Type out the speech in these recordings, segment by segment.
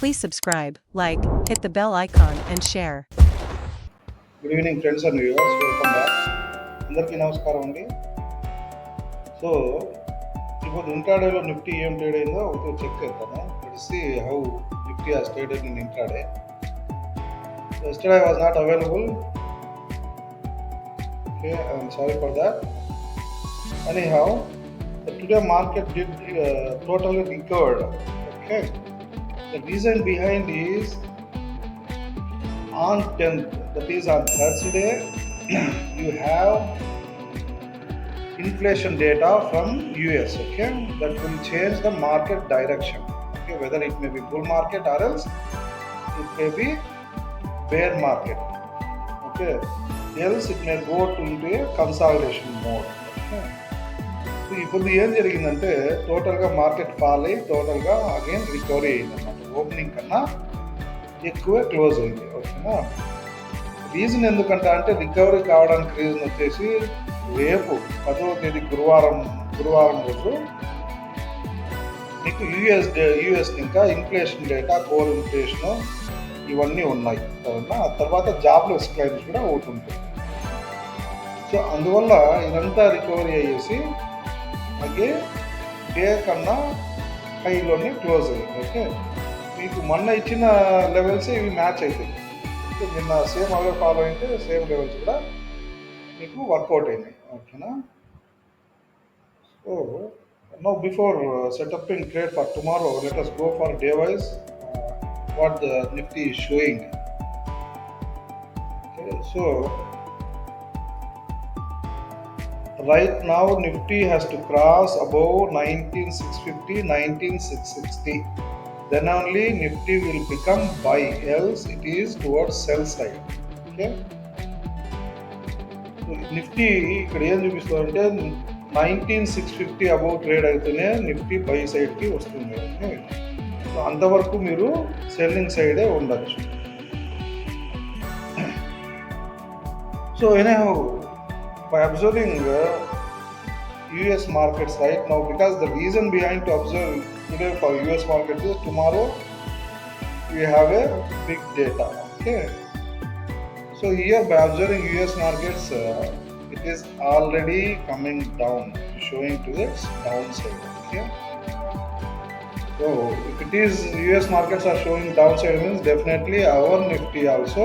Please subscribe, like, hit the bell icon and share. Good evening friends and viewers, welcome back. అందరికీ నమస్కారం అండి. So ఇప్పుడు ఇంట్రాడేలో Nifty ఏం ట్రేడ్ అయిందో ఒకటి చెక్ చేద్దాము. Let's see how Nifty has traded in intraday. So yesterday I was not available. Okay, I'm sorry for that. Anyhow, today market did totally recovered. Okay, the reason behind is on 10th, that is on Thursday, you have inflation data from US. Okay, that will change the market direction. Okay, whether it may be bull market or else it may be bear market. Okay, else it may go into a consolidation mode. Okay, so ఇప్పుడు ఏం జరిగిందంటే టోటల్గా market fall అయ్యి టోటల్గా again recovery అయింది అన్నమాట. Opening కన్నా ఎక్కువ క్లోజ్ అయింది. ఓకేనా, రీజన్ ఎందుకంటే అంటే రికవరీ కావడానికి రీజన్ వచ్చేసి రేపు 10వ తేదీ గురువారం రోజు మీకు యూఎస్ ఇంకా ఇన్ఫ్లేషన్ డేటా, కోర్ ఇన్ఫ్లేషన్ ఇవన్నీ ఉన్నాయి. ఆ తర్వాత జాబ్లెస్ క్లైమ్స్ కూడా ఒకటి ఉంటుంది. సో అందువల్ల ఇదంతా రికవరీ అయ్యేసి అలాగే డే కన్నా హైలోనే క్లోజ్ అయ్యింది. ఓకే, మీకు మొన్న ఇచ్చిన లెవెల్స్ ఇవి మ్యాచ్ అవుతాయి. నిన్న సేమ్ అవే ఫాలో అయితే సేమ్ లెవెల్స్ కూడా మీకు వర్కౌట్ అయినాయి. ఓకేనా, so now before setting up trade for tomorrow, let us go for day wise what the Nifty is showing. Okay, so right now Nifty has to cross above 19,650, 19,660. Then only Nifty will become buy, else it is towards sell side. Okay, so Nifty ఇక్కడ ఏం చూపిస్తుందంటే 19,650 above trade అయితేనే Nifty by సైడ్కి వస్తుంది. Okay, so అంతవరకు మీరు selling సైడే ఉండొచ్చు. So anyhow, by observing US markets right now, because the reason behind to observe today for US markets is tomorrow we have a big data. Okay, so here by observing US markets, it is already coming down, showing to its downside. Okay, so if it is US markets are showing downside, means definitely our Nifty also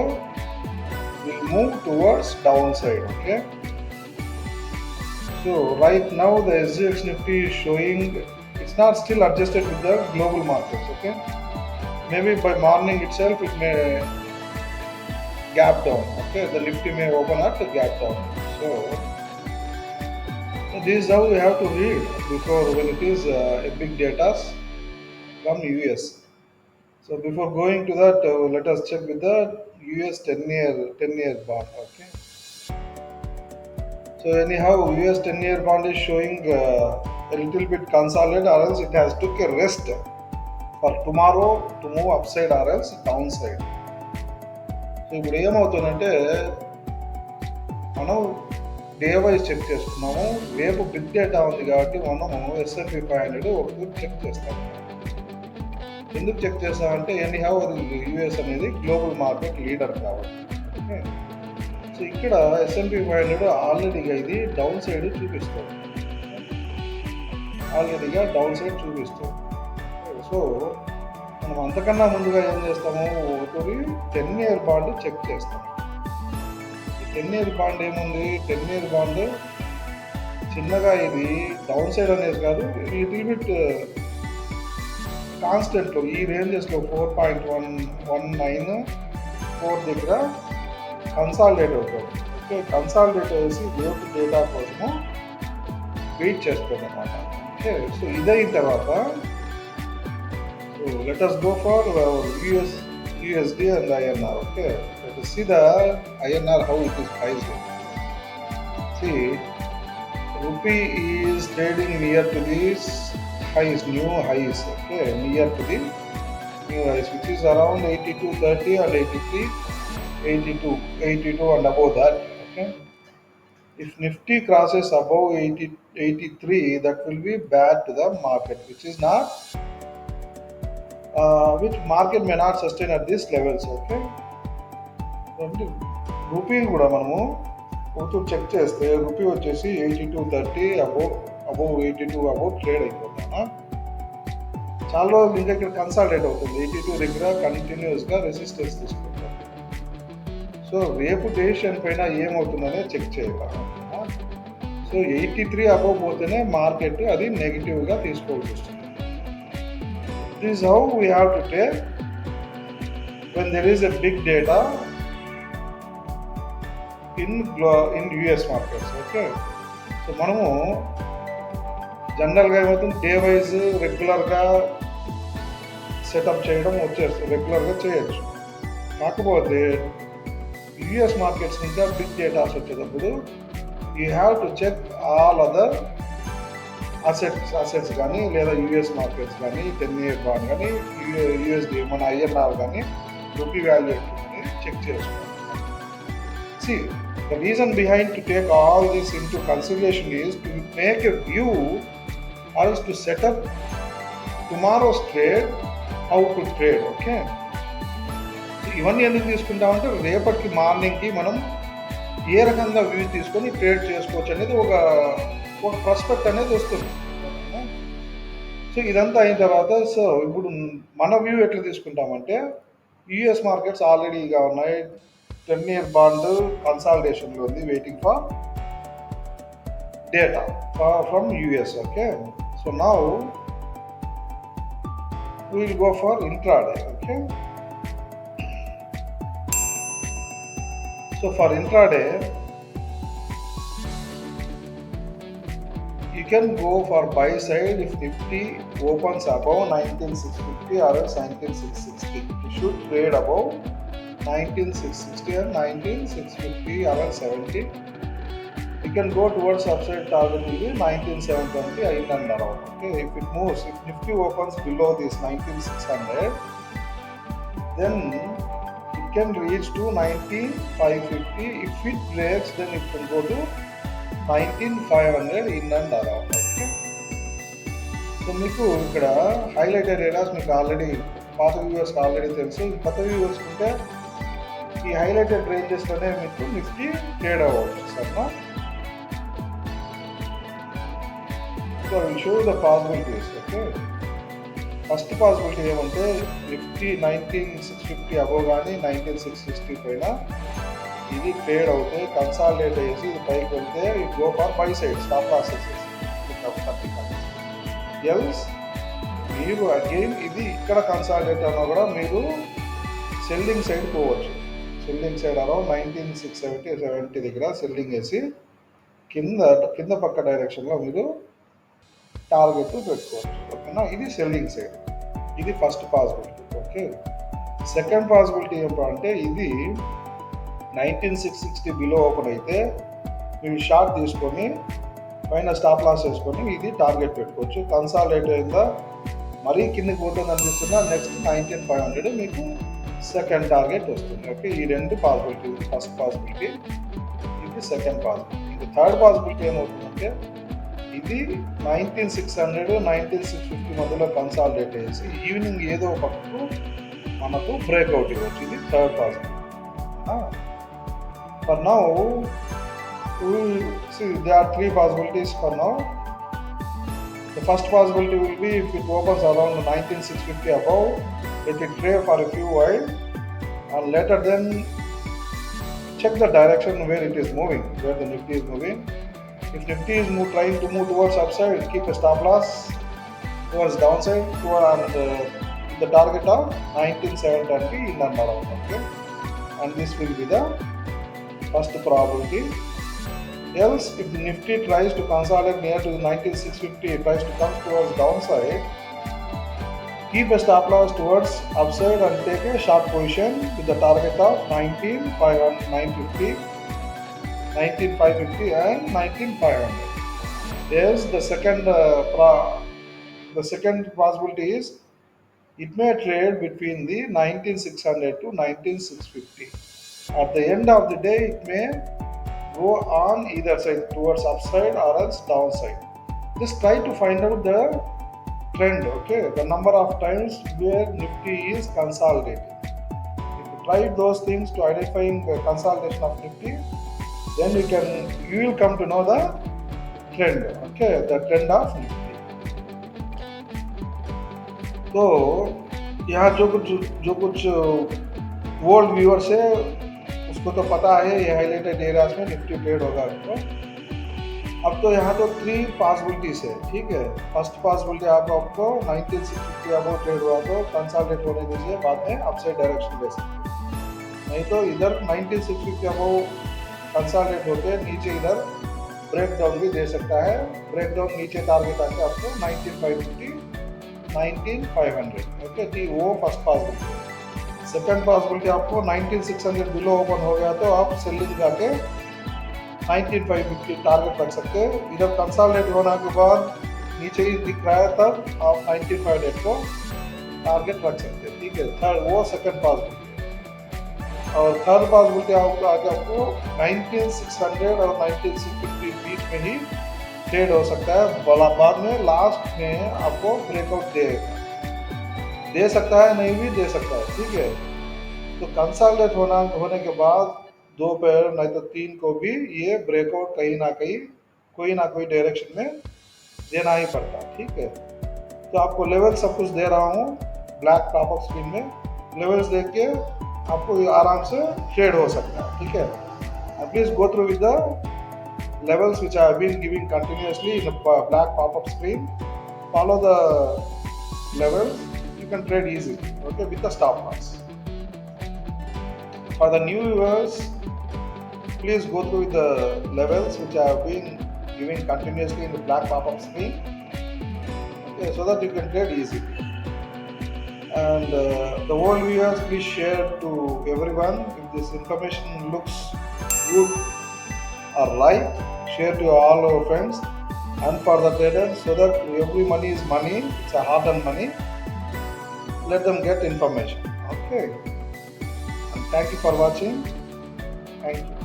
will move towards downside. Okay, so right now the SGX Nifty is showing it's not still adjusted with the global markets. Okay, maybe by morning itself it may gap down. Okay, the Nifty may open at the gap down. So this is how we have to read before when it is a big data from US. So before going to that, let us check with the US 10-year bond. Okay, so anyhow US 10-year bond is showing a little bit consolidated, or else it has took a rest for tomorrow to move upside or else downside. So ఇప్పుడు ఏమవుతుందంటే మనం day wise check చేస్తున్నాము. రేపు big data ఉంది కాబట్టి మనము S&P 500 ఒకటి check చేస్తాము. ఎందుకు చెక్ చేస్తామంటే ఎనీహౌ అది యూఎస్ అనేది గ్లోబల్ మార్కెట్ లీడర్ కాబట్టి. ఓకే, సో ఇక్కడ S&P 500 ఆల్రెడీగా ఇది డౌన్ సైడ్ చూపిస్తుంది. సో మనం అంతకన్నా ముందుగా ఏం చేస్తాము, ఒకటి 10-year బాండ్ చెక్ చేస్తాం. ఈ 10-year బాండ్ ఏముంది, 10-year బాండ్ చిన్నగా ఇది డౌన్ సైడ్ అనేది కాదు, లిటిల్ బిట్ కాన్స్టెంట్లో ఈ రేంజెస్లో 4.194 దగ్గర కన్సాలిడేట్ అవుతుంది. ఓకే, కన్సాలిడేట్ చేసి రేపు డేటా కోసము వెయిట్ చేస్తుంది అన్నమాట. ఓకే, సో ఇదైన తర్వాత let us go for USD and INR. Okay, let us see the INR how it is priced. See, rupee is trading near to these highs, new highs. Okay, near to the new highs, which is around 82.30 and 82 and above that. Okay, if Nifty crosses above 83, that will be bad to the market, which is not which market may not sustain at these levels. Okay, rupee కూడా మనము కొంచెం check చేస్తే rupee వచ్చేసి 82.30 above 82 above trade అయిపోతుందా. చాలా రోజులు ఇంకా ఇక్కడ కన్సాలిడేట్ అవుతుంది. 82 దగ్గర కంటిన్యూస్గా రెసిస్టెన్స్ తీసుకుంటాం. సో రేపు డెసిషన్ పైన ఏమవుతుందనే చెక్ చేయాలి. సో 83 అబోవ్ పోతేనే మార్కెట్ అది నెగిటివ్గా తీసుకోవాల్సి వస్తుంది. This is how we have to take when there is a big data in US markets. Okay, so మనము జనరల్గా ఏమవుతుంది, డే వైజ్ రెగ్యులర్గా సెటప్ చేయడం వచ్చేస్తుంది, రెగ్యులర్గా చేయొచ్చు. కాకపోతే యుఎస్ మార్కెట్స్ ఇంకా బిగ్ డేటాస్ వచ్చేటప్పుడు you have to check all other assets కానీ లేదా యుఎస్ మార్కెట్స్ కానీ 10-year బాండ్ కానీ యుఎస్డి మన ఐఎన్ఆర్ కానీ రూపీ వాల్యూ చెక్ చేసుకోవాలి. See, the reason behind to take all this into consideration is to make a view or is to set up tomorrow's trade, how to trade. Okay, ఇవన్నీ ఎందుకు తీసుకుంటామంటే రేపటికి మార్నింగ్కి మనం ఏ రకంగా view తీసుకొని trade చేసుకోవచ్చు అనేది ఒక ప్రాస్పెక్ట్ అనేది వస్తుంది. సో ఇదంతా అయిన తర్వాత సో ఇప్పుడు మన వ్యూ ఎట్లా తీసుకుంటామంటే యుఎస్ మార్కెట్స్ ఆల్రెడీగా ఉన్నాయి, 10-year బాండ్ కన్సాలిడేషన్లో ఉంది, waiting for data from US. Okay, so now we will go for intraday. Okay, so for intraday you can go for buy side if Nifty opens above 19,650 or else 19,660. You should trade above 19,660 and 19,650 or else 70. You can go towards upside target will be 19,720 in and around. Okay, if it moves, if Nifty opens below this 19,600, then it can reach to 19,550. If it breaks, then it can go to 19,500 in and around. Okay, so మీకు ఇక్కడ highlighted areas మీకు already పాత వ్యూవర్స్కి already తెలుసు. కొత్త viewers ఉంటే ఈ highlighted రేంజెస్లోనే మీకు నిఫ్టీ ట్రేడ్ అవ్వచ్చు. సరేనా, so will show the possibilities. Okay, first possibility ఏమంటే నిఫ్టీ 19,650 అబోవ్ కానీ 19,660 పైన ఇది ట్రేడ్ అవుతే కన్సాలిడేట్ అయ్యేసి ఇది పైకి వెళ్తే ఇది go for buy side stop loss else మీరు అగైన్ ఇది ఇక్కడ కన్సాలిడేట్ అన్నా కూడా మీరు సెల్లింగ్ సైడ్ పోవచ్చు. సెల్లింగ్ సైడ్ అరౌండ్ 19,670 దగ్గర సెల్లింగ్ వేసి కింద పక్క డైరెక్షన్లో మీరు టార్గెట్ పెట్టుకోవచ్చు. ఓకేనా, ఇది సెల్లింగ్ సైడ్. ఇది first possibility. Okay, second possibility ఏంటంటే ఇది 19,660 బిలో ఓపెన్ అయితే మీరు షార్ట్ తీసుకొని పైన స్టాప్ లాస్ వేసుకొని ఇది టార్గెట్ పెట్టుకోవచ్చు. కన్సాలిడేట్ అయిందా మరీ కిందకి పోతుంది అనిపిస్తున్నా నెక్స్ట్ 19,500 మీకు సెకండ్ టార్గెట్ వస్తుంది. ఓకే, ఈ రెండు పాసిబిలిటీ, ఫస్ట్ పాసిబిలిటీ, ఇది సెకండ్ పాసిబిలిటీ. ఇది థర్డ్ పాసిబిలిటీ ఏమవుతుందంటే ఇది 19,600 19,650 మధ్యలో కన్సాలిడేట్ చేసి ఈవినింగ్ ఏదో పక్కకు మనకు బ్రేక్అవుట్ ఇవ్వచ్చు. ఇది third possibility. For now, we will see there are three possibilities for now. The first possibility will be if it opens around 19,650 above, let it trade for a few while and later then check the direction where it is moving, where the Nifty is moving. If Nifty is trying to move towards upside, keep a stop loss towards downside and the target of 19,720 in and around. Okay, and this will be the first probability. Else, if the Nifty tries to consolidate near to 19,650, it tries to come towards downside, keep a stop loss towards upside and take a short position with the target of 19,550 and 19,500. Yes, the second possibility is it may trade between the 19,600 to 19,650. At the end of the day, it may go on either side towards upside or else downside. Just try to find out the trend, okay, the number of times where Nifty is consolidating. If you try those things to identifying the consolidation of Nifty, then you will come to know the trend, okay, the trend of Nifty. तो यहाँ जो कुछ old viewers है उसको तो पता है ये हाईलाइटेड एरियाज में निफ्टी ट्रेड होगा आपको। अब तो यहाँ तो 3 पॉसिबिलिटीज है, ठीक है। फर्स्ट पॉसिबिलिटी आपको 1960 अबाउट ट्रेड हुआ तो कंसोलिडेट होने दीजिए, बाद में अपसाइड डायरेक्शन ले सकते। नहीं तो इधर 1960 अबाउट कंसोलिडेट होते नीचे इधर ब्रेक डाउन भी दे सकता है। ब्रेक डाउन नीचे टारगेट आके आपको 19,550 19,500, ओके जी, वो फर्स्ट पॉसिबिलिटी। सेकंड पॉसिबिलिटी आपको 19,600 बिलो ओपन हो गया तो आप सेलिंग जाके 19,550 टारगेट रख सकते हैं। इधर कंसोलिडेट होने के बाद नीचे ही दिख रहा है तब आप 19,500 को टारगेट रख सकते हैं, ठीक है। थर्ड वो सेकंड पॉसिबिलिटी। और थर्ड पॉसिबिलिटी आपको 19,600 और 19,650 बीच में ही ट्रेड हो सकता है। बाद में लास्ट में आपको ब्रेकआउट दे सकता है, नहीं भी दे सकता है, ठीक है। तो कंसोलिडेट होने के बाद 2 पैर नहीं तो 3 को भी ये ब्रेकआउट कहीं ना कहीं कोई ना कोई डायरेक्शन में देना ही पड़ता है, ठीक है। तो आपको लेवल सब कुछ दे रहा हूँ ब्लैक पॉपअप स्क्रीन में, लेवल्स देख के आपको आराम से ट्रेड हो सकता है, ठीक है। Please go through with the levels which I have been giving continuously in a black pop-up screen. Follow the levels, you can trade easily, okay, with the stop loss. For the new viewers, please go through the levels which I have been giving continuously in the black pop-up screen, okay, so that you can trade easily. And the old viewers, please share to everyone. If this information looks good or right, share to all our friends and for the traders, so that every money is money, it's a hard-earned money. Let them get information, okay. And thank you for watching. Thank you.